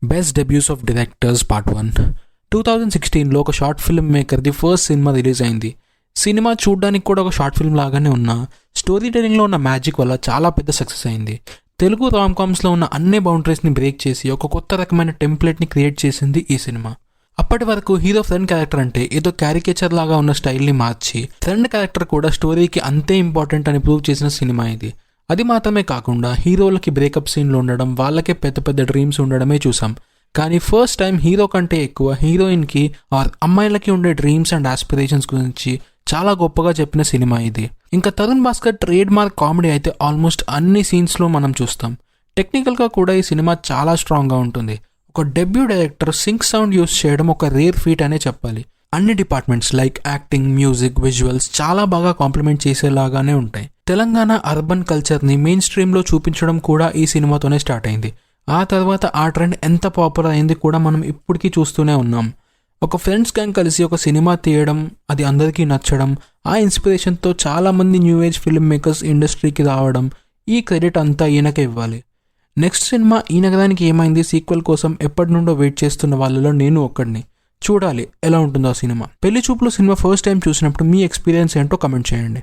Best debuts of directors part 1. 2016లో ఒక short film మేకర్ది ఫస్ట్ సినిమా రిలీజ్ అయింది. సినిమా చూడ్డానికి కూడా ఒక షార్ట్ ఫిల్మ్ లాగానే ఉన్న స్టోరీ టెలింగ్లో ఉన్న మ్యాజిక్ వల్ల చాలా పెద్ద సక్సెస్ అయింది. తెలుగు రామ్కామ్స్లో ఉన్న అన్ని బౌండరీస్ని బ్రేక్ చేసి ఒక కొత్త రకమైన టెంప్లెట్ని క్రియేట్ చేసింది ఈ సినిమా. అప్పటి వరకు హీరో ఫ్రెండ్ క్యారెక్టర్ అంటే ఏదో క్యారికేచర్ లాగా ఉన్న స్టైల్ని మార్చి ఫ్రెండ్ క్యారెక్టర్ కూడా స్టోరీకి అంతే ఇంపార్టెంట్ అని ప్రూవ్ చేసిన సినిమా ఇది. అది మాత్రమే కాకుండా హీరోలకి బ్రేకప్ సీన్లు ఉండడం, వాళ్ళకే పెద్ద పెద్ద డ్రీమ్స్ ఉండడమే చూసాం. కానీ ఫస్ట్ టైం హీరో కంటే ఎక్కువ హీరోయిన్కి ఆర్ అమ్మాయిలకి ఉండే డ్రీమ్స్ అండ్ ఆస్పిరేషన్స్ గురించి చాలా గొప్పగా చెప్పిన సినిమా ఇది. ఇంకా Tarun Bhaskar trade mark comedy అయితే ఆల్మోస్ట్ అన్ని సీన్స్లో మనం చూస్తాం. టెక్నికల్గా కూడా ఈ సినిమా చాలా స్ట్రాంగ్గా ఉంటుంది. ఒక debut director sync sound use చేయడం ఒక రేర్ ఫీట్ అనే చెప్పాలి. అన్ని departments like acting, music, visuals చాలా బాగా కాంప్లిమెంట్ చేసేలాగానే ఉంటాయి. తెలంగాణ అర్బన్ కల్చర్ని మెయిన్ స్ట్రీమ్లో చూపించడం కూడా ఈ సినిమాతోనే స్టార్ట్ అయింది. ఆ తర్వాత ఆ ట్రెండ్ ఎంత పాపులర్ అయింది కూడా మనం ఇప్పటికీ చూస్తూనే ఉన్నాం. ఒక ఫ్రెండ్స్ గ్యాంగ్ కలిసి ఒక సినిమా తీయడం, అది అందరికీ నచ్చడం, ఆ ఇన్స్పిరేషన్తో చాలామంది న్యూ ఏజ్ ఫిల్మ్ మేకర్స్ ఇండస్ట్రీకి రావడం, ఈ క్రెడిట్ అంతా ఈయనకే ఇవ్వాలి. నెక్స్ట్ సినిమా ఈ నగరానికి ఏమైంది సీక్వెల్ కోసం ఎప్పటి నుండో వెయిట్ చేస్తున్న వాళ్ళలో నేను ఒక్కడిని. చూడాలి ఎలా ఉంటుందో ఆ సినిమా. పెళ్లి చూపులు సినిమా ఫస్ట్ టైం చూసినప్పుడు మీ ఎక్స్పీరియన్స్ ఏంటో కమెంట్ చేయండి.